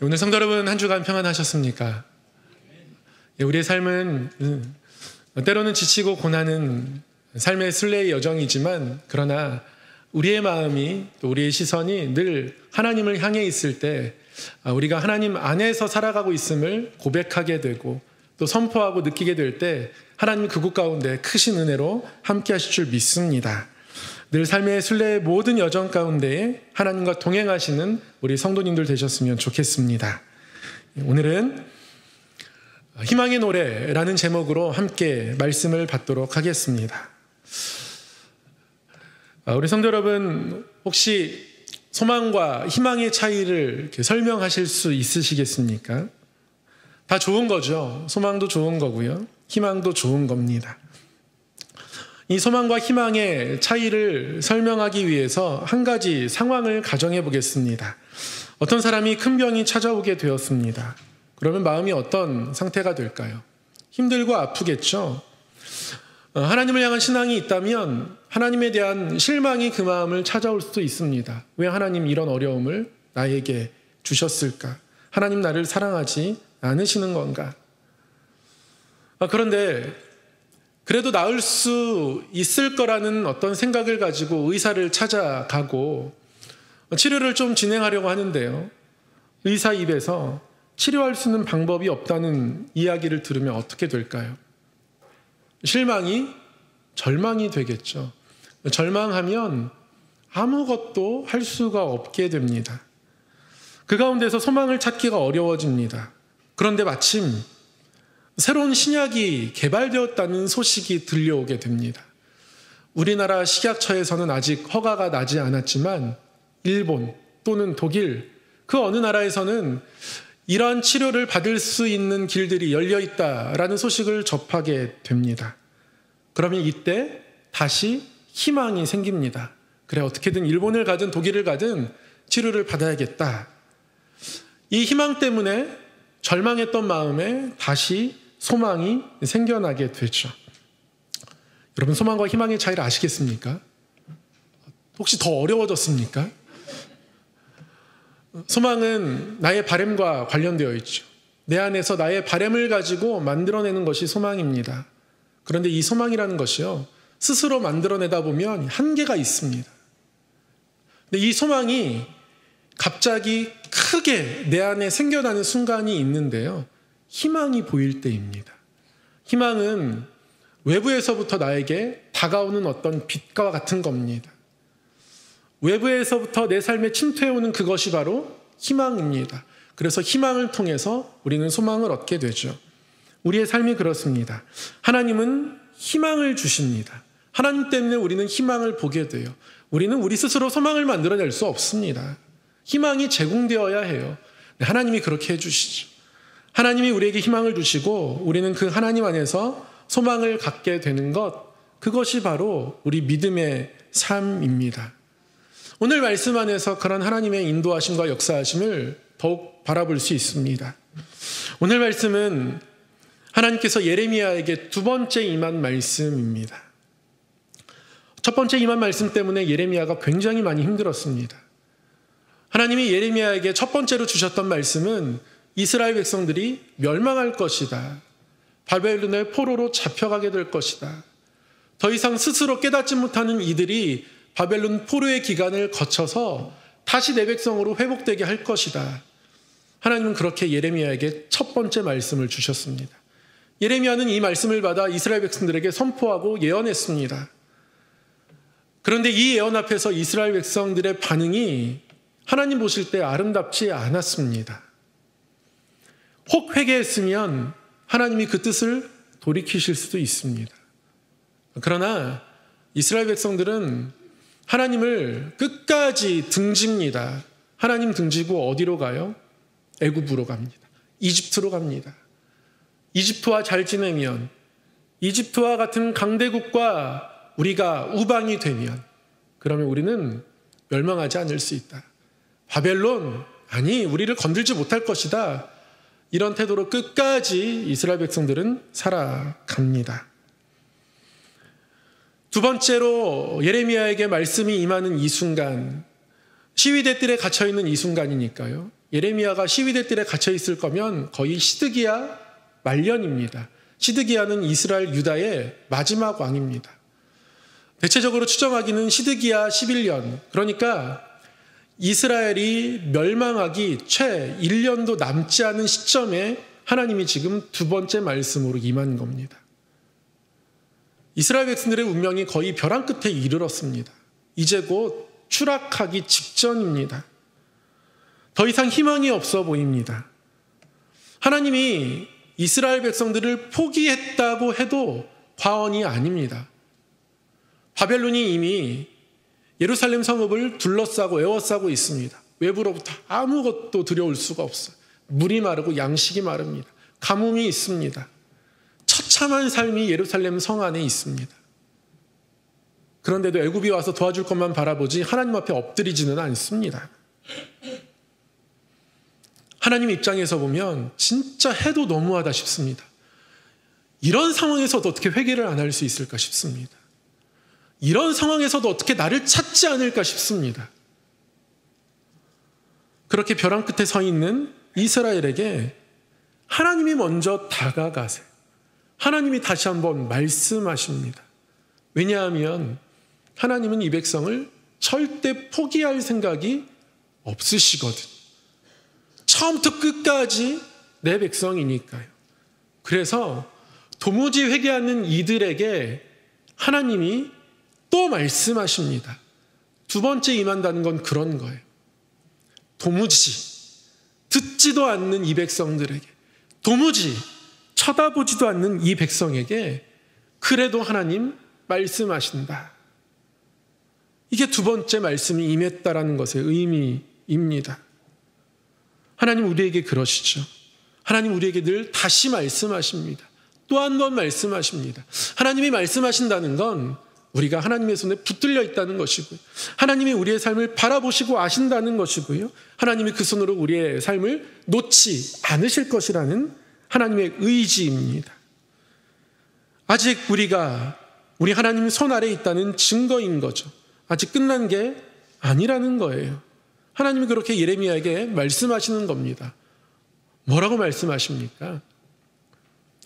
오늘 성도 여러분, 한 주간 평안하셨습니까? 우리의 삶은 때로는 지치고 고난은 삶의 순례의 여정이지만, 그러나 우리의 마음이 또 우리의 시선이 늘 하나님을 향해 있을 때 우리가 하나님 안에서 살아가고 있음을 고백하게 되고 또 선포하고 느끼게 될 때 하나님 그곳 가운데 크신 은혜로 함께 하실 줄 믿습니다. 늘 삶의 순례의 모든 여정 가운데에 하나님과 동행하시는 우리 성도님들 되셨으면 좋겠습니다. 오늘은 희망의 노래라는 제목으로 함께 말씀을 받도록 하겠습니다. 우리 성도 여러분, 혹시 소망과 희망의 차이를 이렇게 설명하실 수 있으시겠습니까? 다 좋은 거죠. 소망도 좋은 거고요, 희망도 좋은 겁니다. 이 소망과 희망의 차이를 설명하기 위해서 한 가지 상황을 가정해 보겠습니다. 어떤 사람이 큰 병이 찾아오게 되었습니다. 그러면 마음이 어떤 상태가 될까요? 힘들고 아프겠죠. 하나님을 향한 신앙이 있다면 하나님에 대한 실망이 그 마음을 찾아올 수도 있습니다. 왜 하나님 이런 어려움을 나에게 주셨을까? 하나님 나를 사랑하지 않으시는 건가? 그런데 그래도 나을 수 있을 거라는 어떤 생각을 가지고 의사를 찾아가고 치료를 좀 진행하려고 하는데요, 의사 입에서 치료할 수 있는 방법이 없다는 이야기를 들으면 어떻게 될까요? 실망이 절망이 되겠죠. 절망하면 아무것도 할 수가 없게 됩니다. 그 가운데서 소망을 찾기가 어려워집니다. 그런데 마침 새로운 신약이 개발되었다는 소식이 들려오게 됩니다. 우리나라 식약처에서는 아직 허가가 나지 않았지만 일본 또는 독일 그 어느 나라에서는 이러한 치료를 받을 수 있는 길들이 열려 있다라는 소식을 접하게 됩니다. 그러면 이때 다시 희망이 생깁니다. 그래, 어떻게든 일본을 가든 독일을 가든 치료를 받아야겠다. 이 희망 때문에 절망했던 마음에 다시 소망이 생겨나게 되죠. 여러분, 소망과 희망의 차이를 아시겠습니까? 혹시 더 어려워졌습니까? 소망은 나의 바램과 관련되어 있죠. 내 안에서 나의 바램을 가지고 만들어내는 것이 소망입니다. 그런데 이 소망이라는 것이요, 스스로 만들어내다 보면 한계가 있습니다. 근데 이 소망이 갑자기 크게 내 안에 생겨나는 순간이 있는데요, 희망이 보일 때입니다. 희망은 외부에서부터 나에게 다가오는 어떤 빛과 같은 겁니다. 외부에서부터 내 삶에 침투해오는 그것이 바로 희망입니다. 그래서 희망을 통해서 우리는 소망을 얻게 되죠. 우리의 삶이 그렇습니다. 하나님은 희망을 주십니다. 하나님 때문에 우리는 희망을 보게 돼요. 우리는 우리 스스로 소망을 만들어낼 수 없습니다. 희망이 제공되어야 해요. 하나님이 그렇게 해주시죠. 하나님이 우리에게 희망을 주시고 우리는 그 하나님 안에서 소망을 갖게 되는 것, 그것이 바로 우리 믿음의 삶입니다. 오늘 말씀 안에서 그런 하나님의 인도하심과 역사하심을 더욱 바라볼 수 있습니다. 오늘 말씀은 하나님께서 예레미야에게 두 번째 임한 말씀입니다. 첫 번째 임한 말씀 때문에 예레미야가 굉장히 많이 힘들었습니다. 하나님이 예레미야에게 첫 번째로 주셨던 말씀은 이스라엘 백성들이 멸망할 것이다. 바벨론의 포로로 잡혀가게 될 것이다. 더 이상 스스로 깨닫지 못하는 이들이 바벨론 포로의 기간을 거쳐서 다시 내 백성으로 회복되게 할 것이다. 하나님은 그렇게 예레미야에게 첫 번째 말씀을 주셨습니다. 예레미야는 이 말씀을 받아 이스라엘 백성들에게 선포하고 예언했습니다. 그런데 이 예언 앞에서 이스라엘 백성들의 반응이 하나님 보실 때 아름답지 않았습니다. 혹 회개했으면 하나님이 그 뜻을 돌이키실 수도 있습니다. 그러나 이스라엘 백성들은 하나님을 끝까지 등집니다. 하나님 등지고 어디로 가요? 애굽으로 갑니다. 이집트로 갑니다. 이집트와 잘 지내면, 이집트와 같은 강대국과 우리가 우방이 되면, 그러면 우리는 멸망하지 않을 수 있다. 바벨론, 아니, 우리를 건들지 못할 것이다. 이런 태도로 끝까지 이스라엘 백성들은 살아갑니다. 두 번째로 예레미야에게 말씀이 임하는 이 순간, 시위대 뜰에 갇혀있는 이 순간이니까요, 예레미야가 시위대 뜰에 갇혀 있을 거면 거의 시드기야 말년입니다. 시드기야는 이스라엘 유다의 마지막 왕입니다. 대체적으로 추정하기는 시드기야 11년, 그러니까 이스라엘이 멸망하기 채 1년도 남지 않은 시점에 하나님이 지금 두 번째 말씀으로 임한 겁니다. 이스라엘 백성들의 운명이 거의 벼랑 끝에 이르렀습니다. 이제 곧 추락하기 직전입니다. 더 이상 희망이 없어 보입니다. 하나님이 이스라엘 백성들을 포기했다고 해도 과언이 아닙니다. 바벨론이 이미 예루살렘 성읍을 둘러싸고 에워싸고 있습니다. 외부로부터 아무것도 들여올 수가 없어요. 물이 마르고 양식이 마릅니다. 가뭄이 있습니다. 처참한 삶이 예루살렘 성 안에 있습니다. 그런데도 애굽이 와서 도와줄 것만 바라보지 하나님 앞에 엎드리지는 않습니다. 하나님 입장에서 보면 진짜 해도 너무하다 싶습니다. 이런 상황에서도 어떻게 회개를 안 할 수 있을까 싶습니다. 이런 상황에서도 어떻게 나를 찾지 않을까 싶습니다. 그렇게 벼랑 끝에 서 있는 이스라엘에게 하나님이 먼저 다가가세요. 하나님이 다시 한번 말씀하십니다. 왜냐하면 하나님은 이 백성을 절대 포기할 생각이 없으시거든. 처음부터 끝까지 내 백성이니까요. 그래서 도무지 회개 않는 이들에게 하나님이 또 말씀하십니다. 두 번째 임한다는 건 그런 거예요. 도무지 듣지도 않는 이 백성들에게, 도무지 쳐다보지도 않는 이 백성에게 그래도 하나님 말씀하신다. 이게 두 번째 말씀이 임했다라는 것의 의미입니다. 하나님 우리에게 그러시죠. 하나님 우리에게 늘 다시 말씀하십니다. 또 한 번 말씀하십니다. 하나님이 말씀하신다는 건 우리가 하나님의 손에 붙들려 있다는 것이고요. 하나님이 우리의 삶을 바라보시고 아신다는 것이고요. 하나님이 그 손으로 우리의 삶을 놓지 않으실 것이라는 하나님의 의지입니다. 아직 우리가 우리 하나님 손 아래에 있다는 증거인 거죠. 아직 끝난 게 아니라는 거예요. 하나님이 그렇게 예레미야에게 말씀하시는 겁니다. 뭐라고 말씀하십니까?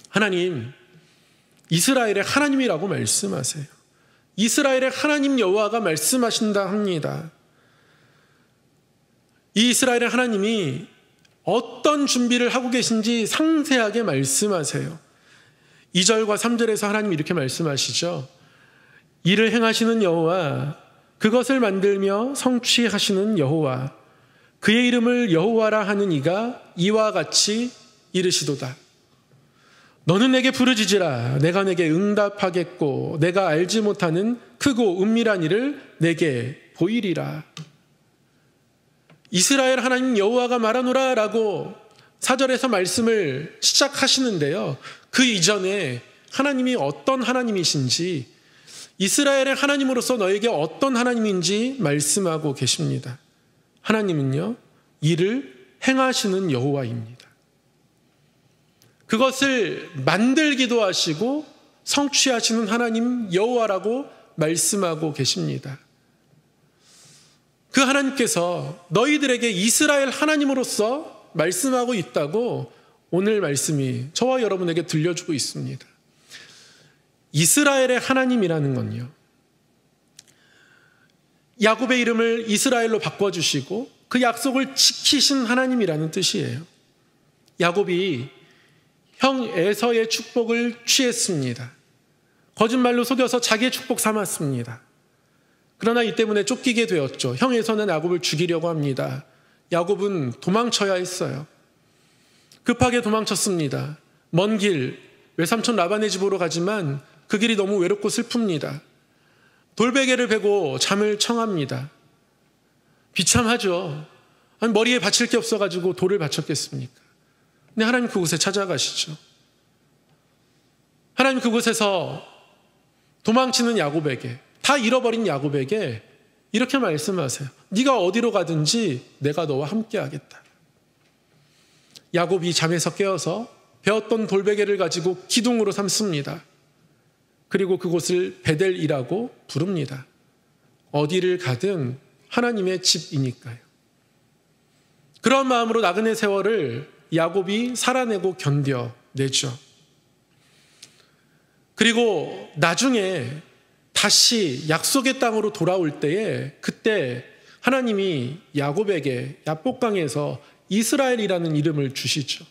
하나님, 이스라엘의 하나님이라고 말씀하세요. 이스라엘의 하나님 여호와가 말씀하신다 합니다. 이 이스라엘의 하나님이 어떤 준비를 하고 계신지 상세하게 말씀하세요. 2절과 3절에서 하나님이 이렇게 말씀하시죠. 이를 행하시는 여호와, 그것을 만들며 성취하시는 여호와, 그의 이름을 여호와라 하는 이가 이와 같이 이르시도다. 너는 내게 부르짖으라. 내가 내게 응답하겠고 내가 알지 못하는 크고 은밀한 일을 내게 보이리라. 이스라엘 하나님 여호와가 말하노라 라고 4절에서 말씀을 시작하시는데요. 그 이전에 하나님이 어떤 하나님이신지, 이스라엘의 하나님으로서 너에게 어떤 하나님인지 말씀하고 계십니다. 하나님은요, 이를 행하시는 여호와입니다. 그것을 만들기도 하시고 성취하시는 하나님 여호와라고 말씀하고 계십니다. 그 하나님께서 너희들에게 이스라엘 하나님으로서 말씀하고 있다고 오늘 말씀이 저와 여러분에게 들려주고 있습니다. 이스라엘의 하나님이라는 건요, 야곱의 이름을 이스라엘로 바꿔주시고 그 약속을 지키신 하나님이라는 뜻이에요. 야곱이 형 에서의 축복을 취했습니다. 거짓말로 속여서 자기의 축복 삼았습니다. 그러나 이 때문에 쫓기게 되었죠. 형 에서는 야곱을 죽이려고 합니다. 야곱은 도망쳐야 했어요. 급하게 도망쳤습니다. 먼 길, 외삼촌 라반의 집으로 가지만 그 길이 너무 외롭고 슬픕니다. 돌베개를 베고 잠을 청합니다. 비참하죠. 아니, 머리에 받칠 게 없어가지고 돌을 받쳤겠습니까? 근데 하나님 그곳에 찾아가시죠. 하나님 그곳에서 도망치는 야곱에게, 다 잃어버린 야곱에게 이렇게 말씀하세요. 네가 어디로 가든지 내가 너와 함께 하겠다. 야곱이 잠에서 깨어서 베었던 돌베개를 가지고 기둥으로 삼습니다. 그리고 그곳을 베델이라고 부릅니다. 어디를 가든 하나님의 집이니까요. 그런 마음으로 나그네 세월을 야곱이 살아내고 견뎌내죠. 그리고 나중에 다시 약속의 땅으로 돌아올 때에 그때 하나님이 야곱에게 야복강에서 이스라엘이라는 이름을 주시죠.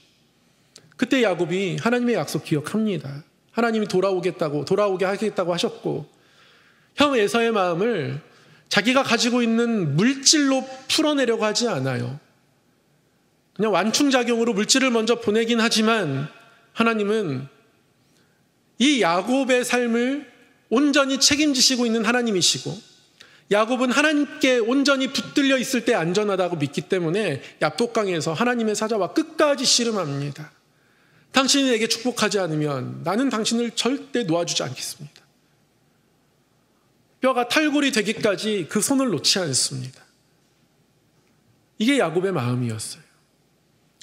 그때 야곱이 하나님의 약속 기억합니다. 하나님이 돌아오게 하겠다고 하셨고, 형 에서의 마음을 자기가 가지고 있는 물질로 풀어내려고 하지 않아요. 그냥 완충작용으로 물질을 먼저 보내긴 하지만 하나님은 이 야곱의 삶을 온전히 책임지시고 있는 하나님이시고, 야곱은 하나님께 온전히 붙들려 있을 때 안전하다고 믿기 때문에 야복강에서 하나님의 사자와 끝까지 씨름합니다. 당신이 내게 축복하지 않으면 나는 당신을 절대 놓아주지 않겠습니다. 뼈가 탈골이 되기까지 그 손을 놓지 않습니다. 이게 야곱의 마음이었어요.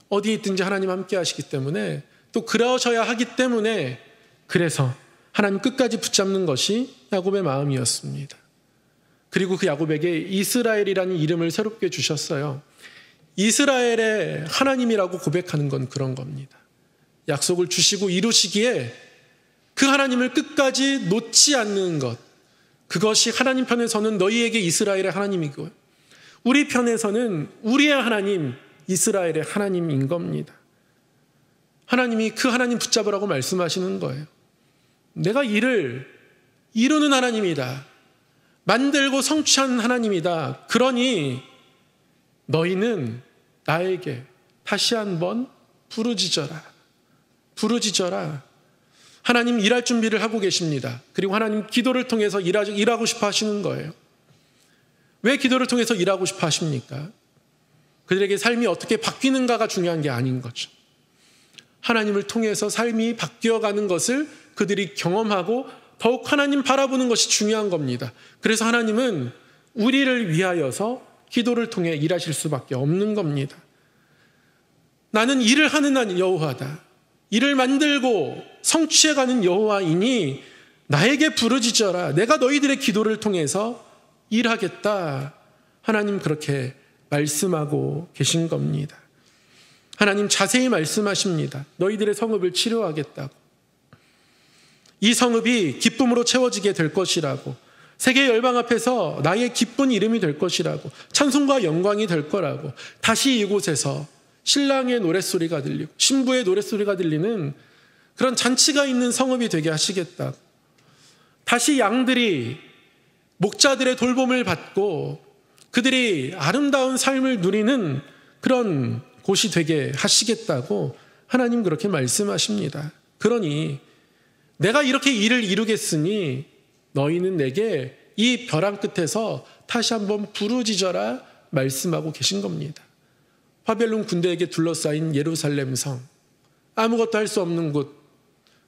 어디에 있든지 하나님 함께 하시기 때문에, 또 그러셔야 하기 때문에, 그래서 하나님 끝까지 붙잡는 것이 야곱의 마음이었습니다. 그리고 그 야곱에게 이스라엘이라는 이름을 새롭게 주셨어요. 이스라엘의 하나님이라고 고백하는 건 그런 겁니다. 약속을 주시고 이루시기에 그 하나님을 끝까지 놓지 않는 것, 그것이 하나님 편에서는 너희에게 이스라엘의 하나님이고, 우리 편에서는 우리의 하나님 이스라엘의 하나님인 겁니다. 하나님이 그 하나님 붙잡으라고 말씀하시는 거예요. 내가 일을 이루는 하나님이다. 만들고 성취하는 하나님이다. 그러니 너희는 나에게 다시 한번 부르짖어라. 부르짖어라. 하나님 일할 준비를 하고 계십니다. 그리고 하나님 기도를 통해서 일하고 싶어 하시는 거예요. 왜 기도를 통해서 일하고 싶어 하십니까? 그들에게 삶이 어떻게 바뀌는가가 중요한 게 아닌 거죠. 하나님을 통해서 삶이 바뀌어가는 것을 그들이 경험하고 더욱 하나님 바라보는 것이 중요한 겁니다. 그래서 하나님은 우리를 위하여서 기도를 통해 일하실 수밖에 없는 겁니다. 나는 일을 하는 여호와다. 일을 만들고 성취해가는 여호와이니 나에게 부르짖어라. 내가 너희들의 기도를 통해서 일하겠다. 하나님 그렇게 말씀하고 계신 겁니다. 하나님 자세히 말씀하십니다. 너희들의 성읍을 치료하겠다고. 이 성읍이 기쁨으로 채워지게 될 것이라고. 세계 열방 앞에서 나의 기쁜 이름이 될 것이라고. 찬송과 영광이 될 거라고. 다시 이곳에서 신랑의 노랫소리가 들리고 신부의 노랫소리가 들리는 그런 잔치가 있는 성읍이 되게 하시겠다. 다시 양들이 목자들의 돌봄을 받고 그들이 아름다운 삶을 누리는 그런 곳이 되게 하시겠다고 하나님 그렇게 말씀하십니다. 그러니 내가 이렇게 일을 이루겠으니 너희는 내게 이 벼랑 끝에서 다시 한번 부르짖어라 말씀하고 계신 겁니다. 바벨론 군대에게 둘러싸인 예루살렘 성, 아무것도 할 수 없는 곳,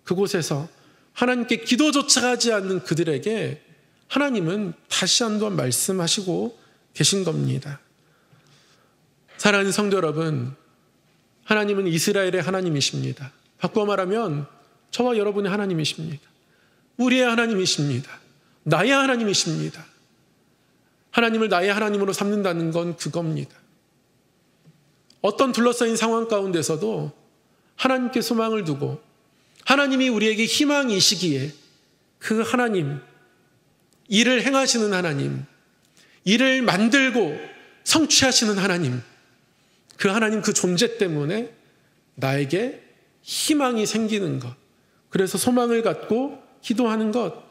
그곳에서 하나님께 기도조차 하지 않는 그들에게 하나님은 다시 한번 말씀하시고 계신 겁니다. 사랑하는 성도 여러분, 하나님은 이스라엘의 하나님이십니다. 바꿔 말하면 저와 여러분의 하나님이십니다. 우리의 하나님이십니다. 나의 하나님이십니다. 하나님을 나의 하나님으로 삼는다는 건 그겁니다. 어떤 둘러싸인 상황 가운데서도 하나님께 소망을 두고 하나님이 우리에게 희망이시기에 그 하나님, 일을 행하시는 하나님, 일을 만들고 성취하시는 하나님, 그 하나님 그 존재 때문에 나에게 희망이 생기는 것, 그래서 소망을 갖고 기도하는 것,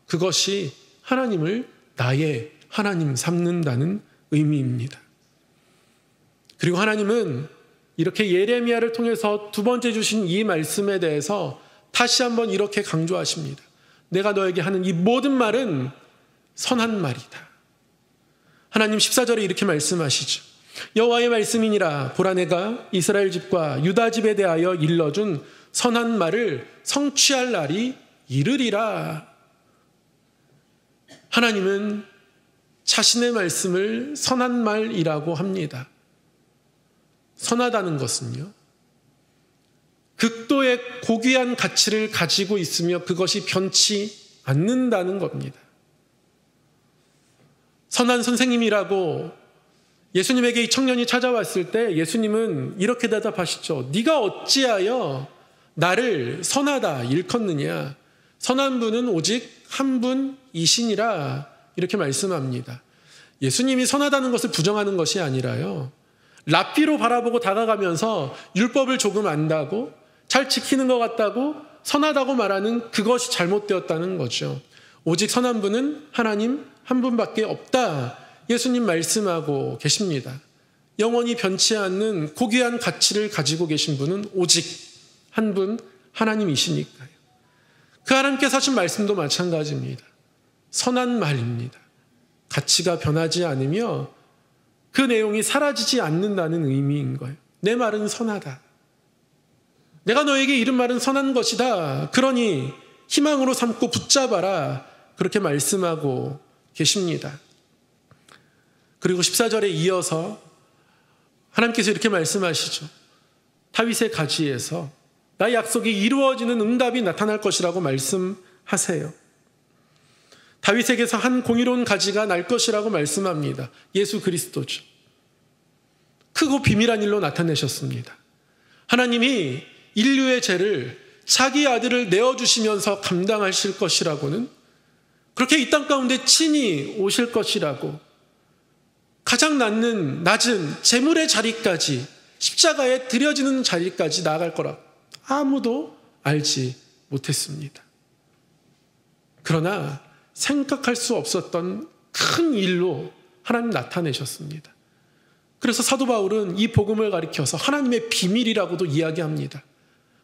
그것이 하나님을 나의 하나님 삼는다는 의미입니다. 그리고 하나님은 이렇게 예레미야를 통해서 두 번째 주신 이 말씀에 대해서 다시 한번 이렇게 강조하십니다. 내가 너에게 하는 이 모든 말은 선한 말이다. 하나님 14절에 이렇게 말씀하시죠. 여호와의 말씀이니라. 보라 내가 이스라엘 집과 유다 집에 대하여 일러준 선한 말을 성취할 날이 이르리라. 하나님은 자신의 말씀을 선한 말이라고 합니다. 선하다는 것은요, 극도의 고귀한 가치를 가지고 있으며 그것이 변치 않는다는 겁니다. 선한 선생님이라고 예수님에게 이 청년이 찾아왔을 때 예수님은 이렇게 대답하시죠. 네가 어찌하여 나를 선하다 일컫느냐. 선한 분은 오직 한 분이시니라. 이렇게 말씀합니다. 예수님이 선하다는 것을 부정하는 것이 아니라요, 랍비로 바라보고 다가가면서 율법을 조금 안다고, 잘 지키는 것 같다고, 선하다고 말하는 그것이 잘못되었다는 거죠. 오직 선한 분은 하나님 한 분밖에 없다. 예수님 말씀하고 계십니다. 영원히 변치 않는 고귀한 가치를 가지고 계신 분은 오직 한 분 하나님이시니까요. 그 하나님께서 하신 말씀도 마찬가지입니다. 선한 말입니다. 가치가 변하지 않으며 그 내용이 사라지지 않는다는 의미인 거예요. 내 말은 선하다. 내가 너에게 이른 말은 선한 것이다. 그러니 희망으로 삼고 붙잡아라. 그렇게 말씀하고 계십니다. 그리고 14절에 이어서 하나님께서 이렇게 말씀하시죠. 다윗의 가지에서 나의 약속이 이루어지는 응답이 나타날 것이라고 말씀하세요. 다윗에게서 한 공의로운 가지가 날 것이라고 말씀합니다. 예수 그리스도죠. 크고 비밀한 일로 나타내셨습니다. 하나님이 인류의 죄를 자기 아들을 내어주시면서 감당하실 것이라고는, 그렇게 이 땅 가운데 친히 오실 것이라고, 가장 낮은 재물의 자리까지, 십자가에 드려지는 자리까지 나아갈 거라고 아무도 알지 못했습니다. 그러나 생각할 수 없었던 큰 일로 하나님 나타내셨습니다. 그래서 사도 바울은 이 복음을 가리켜서 하나님의 비밀이라고도 이야기합니다.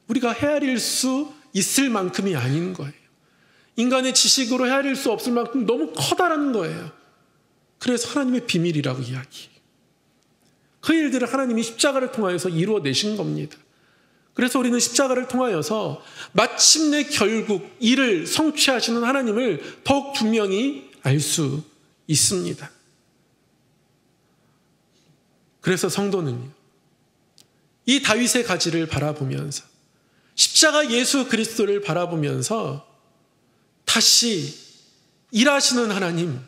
우리가 헤아릴 수 있을 만큼이 아닌 거예요. 인간의 지식으로 헤아릴 수 없을 만큼 너무 커다란 거예요. 그래서 하나님의 비밀이라고 이야기해요. 그 일들을 하나님이 십자가를 통하여서 이루어내신 겁니다. 그래서 우리는 십자가를 통하여서 마침내 결국 이를 성취하시는 하나님을 더욱 분명히 알 수 있습니다. 그래서 성도는요, 이 다윗의 가지를 바라보면서, 십자가 예수 그리스도를 바라보면서 다시 일하시는 하나님,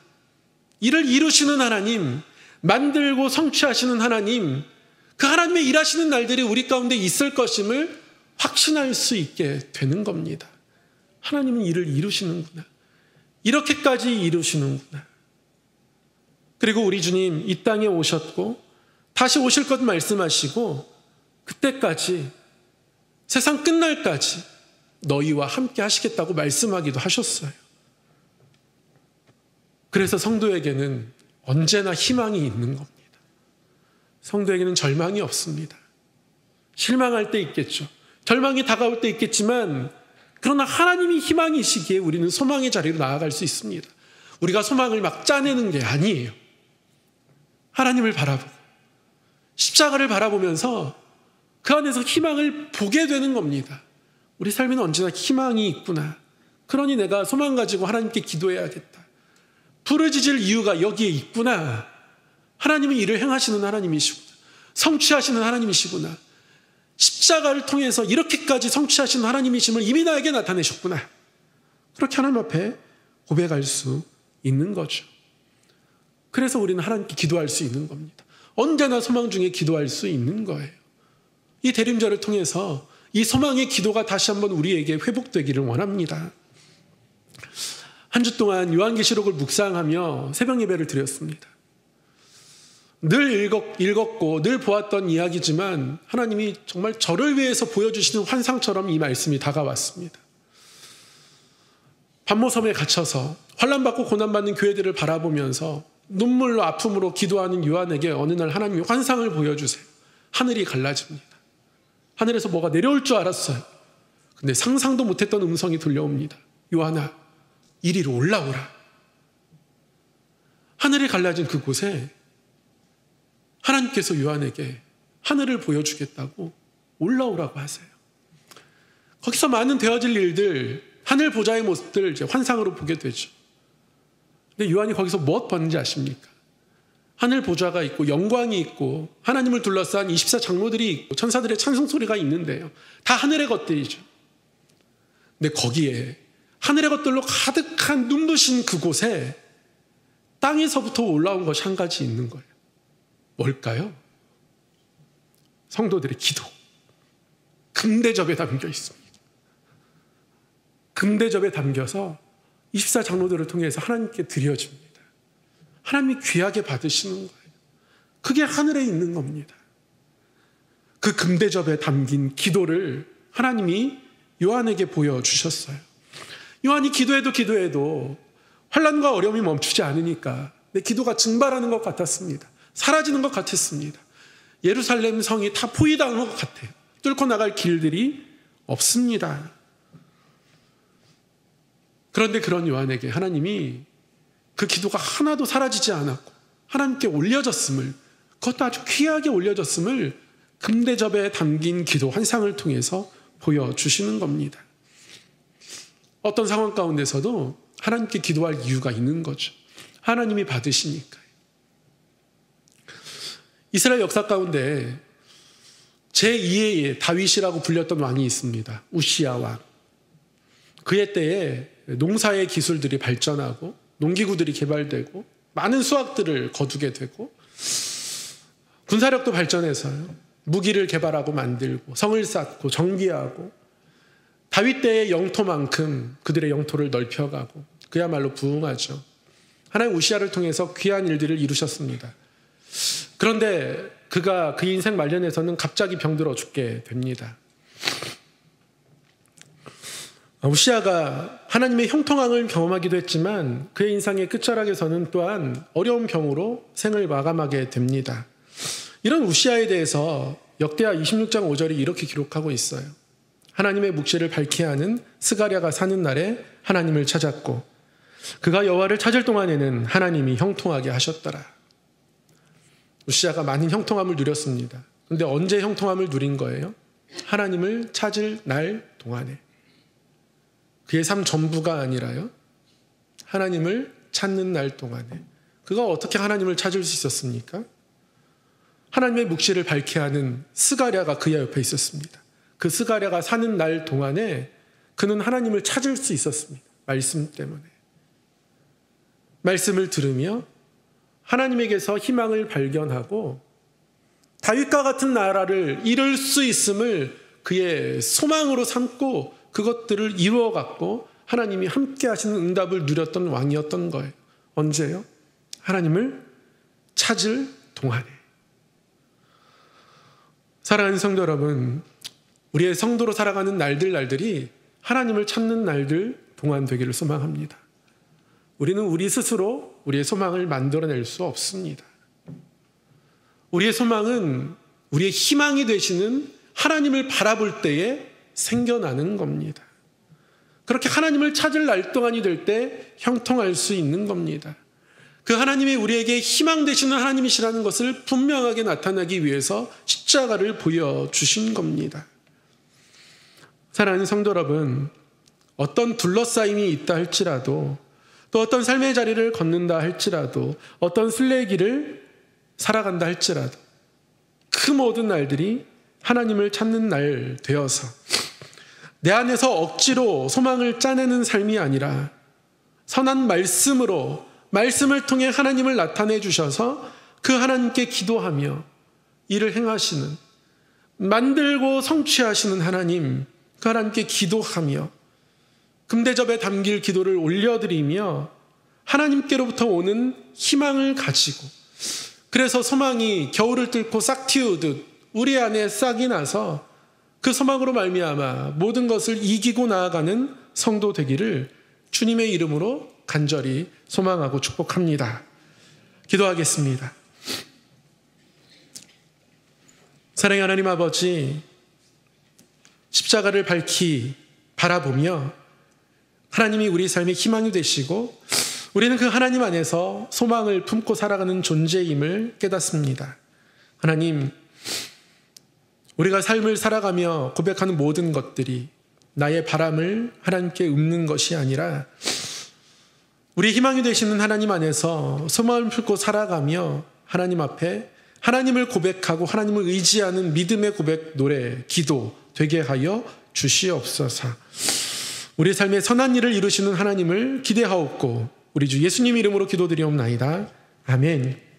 일을 이루시는 하나님, 만들고 성취하시는 하나님, 그 하나님의 일하시는 날들이 우리 가운데 있을 것임을 확신할 수 있게 되는 겁니다. 하나님은 일을 이루시는구나. 이렇게까지 이루시는구나. 그리고 우리 주님 이 땅에 오셨고 다시 오실 것 말씀하시고, 그때까지, 세상 끝날까지 너희와 함께 하시겠다고 말씀하기도 하셨어요. 그래서 성도에게는 언제나 희망이 있는 겁니다. 성도에게는 절망이 없습니다. 실망할 때 있겠죠. 절망이 다가올 때 있겠지만, 그러나 하나님이 희망이시기에 우리는 소망의 자리로 나아갈 수 있습니다. 우리가 소망을 막 짜내는 게 아니에요. 하나님을 바라보고 십자가를 바라보면서 그 안에서 희망을 보게 되는 겁니다. 우리 삶에는 언제나 희망이 있구나. 그러니 내가 소망 가지고 하나님께 기도해야겠다. 부르짖을 이유가 여기에 있구나. 하나님은 일을 행하시는 하나님이시구나. 성취하시는 하나님이시구나. 십자가를 통해서 이렇게까지 성취하시는 하나님이심을 이미 나에게 나타내셨구나. 그렇게 하나님 앞에 고백할 수 있는 거죠. 그래서 우리는 하나님께 기도할 수 있는 겁니다. 언제나 소망 중에 기도할 수 있는 거예요. 이 대림절을 통해서 이 소망의 기도가 다시 한번 우리에게 회복되기를 원합니다. 한 주 동안 요한계시록을 묵상하며 새벽 예배를 드렸습니다. 늘 읽었고 늘 보았던 이야기지만 하나님이 정말 저를 위해서 보여주시는 환상처럼 이 말씀이 다가왔습니다. 반모섬에 갇혀서 환난받고 고난받는 교회들을 바라보면서 눈물로 아픔으로 기도하는 요한에게 어느 날 하나님이 환상을 보여주세요. 하늘이 갈라집니다. 하늘에서 뭐가 내려올 줄 알았어요. 근데 상상도 못했던 음성이 들려옵니다. 요한아, 이리로 올라오라. 하늘이 갈라진 그곳에 하나님께서 요한에게 하늘을 보여주겠다고 올라오라고 하세요. 거기서 많은 되어질 일들, 하늘 보좌의 모습들 이제 환상으로 보게 되죠. 근데 요한이 거기서 무엇 봤는지 아십니까? 하늘 보좌가 있고 영광이 있고 하나님을 둘러싼 24장로들이 있고 천사들의 찬송 소리가 있는데요. 다 하늘의 것들이죠. 근데 거기에 하늘의 것들로 가득한 눈부신 그곳에 땅에서부터 올라온 것이 한 가지 있는 거예요. 뭘까요? 성도들의 기도. 금대접에 담겨 있습니다. 금대접에 담겨서 24장로들을 통해서 하나님께 드려집니다. 하나님이 귀하게 받으시는 거예요. 그게 하늘에 있는 겁니다. 그 금대접에 담긴 기도를 하나님이 요한에게 보여주셨어요. 요한이 기도해도 환난과 어려움이 멈추지 않으니까 내 기도가 증발하는 것 같았습니다. 사라지는 것 같았습니다. 예루살렘 성이 다 포위당한 것 같아요. 뚫고 나갈 길들이 없습니다. 그런데 그런 요한에게 하나님이 그 기도가 하나도 사라지지 않았고 하나님께 올려졌음을, 그것도 아주 귀하게 올려졌음을 금대접에 담긴 기도 한 상을 통해서 보여주시는 겁니다. 어떤 상황 가운데서도 하나님께 기도할 이유가 있는 거죠. 하나님이 받으시니까요. 이스라엘 역사 가운데 제2의 다윗이라고 불렸던 왕이 있습니다. 우시야 왕. 그의 때에 농사의 기술들이 발전하고 농기구들이 개발되고 많은 수확들을 거두게 되고 군사력도 발전해서요. 무기를 개발하고 만들고 성을 쌓고 정비하고 다윗 때의 영토만큼 그들의 영토를 넓혀가고 그야말로 부흥하죠. 하나님 우시야를 통해서 귀한 일들을 이루셨습니다. 그런데 그가 그 인생 말년에서는 갑자기 병들어 죽게 됩니다. 우시야가 하나님의 형통함을 경험하기도 했지만 그의 인생의 끝자락에서는 또한 어려운 병으로 생을 마감하게 됩니다. 이런 우시야에 대해서 역대하 26장 5절이 이렇게 기록하고 있어요. 하나님의 묵시를 밝히 하는 스가랴가 사는 날에 하나님을 찾았고 그가 여호와를 찾을 동안에는 하나님이 형통하게 하셨더라. 우시야가 많은 형통함을 누렸습니다. 그런데 언제 형통함을 누린 거예요? 하나님을 찾을 날 동안에. 그의 삶 전부가 아니라요. 하나님을 찾는 날 동안에. 그가 어떻게 하나님을 찾을 수 있었습니까? 하나님의 묵시를 밝히 하는 스가랴가 그의 옆에 있었습니다. 그 스가랴가 사는 날 동안에 그는 하나님을 찾을 수 있었습니다. 말씀 때문에. 말씀을 들으며 하나님에게서 희망을 발견하고 다윗과 같은 나라를 이룰 수 있음을 그의 소망으로 삼고 그것들을 이루어갔고 하나님이 함께 하시는 응답을 누렸던 왕이었던 거예요. 언제요? 하나님을 찾을 동안에. 사랑하는 성도 여러분, 우리의 성도로 살아가는 날들이 하나님을 찾는 날들 동안 되기를 소망합니다. 우리는 우리 스스로 우리의 소망을 만들어낼 수 없습니다. 우리의 소망은 우리의 희망이 되시는 하나님을 바라볼 때에 생겨나는 겁니다. 그렇게 하나님을 찾을 날 동안이 될 때 형통할 수 있는 겁니다. 그 하나님이 우리에게 희망 되시는 하나님이시라는 것을 분명하게 나타나기 위해서 십자가를 보여주신 겁니다. 사랑하는 성도 여러분, 어떤 둘러싸임이 있다 할지라도 또 어떤 삶의 자리를 걷는다 할지라도 어떤 순례길을 살아간다 할지라도 그 모든 날들이 하나님을 찾는 날 되어서 내 안에서 억지로 소망을 짜내는 삶이 아니라 선한 말씀으로 말씀을 통해 하나님을 나타내 주셔서 그 하나님께 기도하며 일을 행하시는 만들고 성취하시는 하나님, 그 하나님께 기도하며 금대접에 담길 기도를 올려드리며 하나님께로부터 오는 희망을 가지고 그래서 소망이 겨울을 뚫고 싹 틔우듯 우리 안에 싹이 나서 그 소망으로 말미암아 모든 것을 이기고 나아가는 성도 되기를 주님의 이름으로 간절히 소망하고 축복합니다. 기도하겠습니다. 사랑의 하나님 아버지, 십자가를 밝히 바라보며 하나님이 우리 삶의 희망이 되시고 우리는 그 하나님 안에서 소망을 품고 살아가는 존재임을 깨닫습니다. 하나님, 우리가 삶을 살아가며 고백하는 모든 것들이 나의 바람을 하나님께 읊는 것이 아니라 우리 희망이 되시는 하나님 안에서 소망을 품고 살아가며 하나님 앞에 하나님을 고백하고 하나님을 의지하는 믿음의 고백, 노래, 기도 되게 하여 주시옵소서. 우리 삶의 선한 일을 이루시는 하나님을 기대하옵고 우리 주 예수님 이름으로 기도드리옵나이다. 아멘.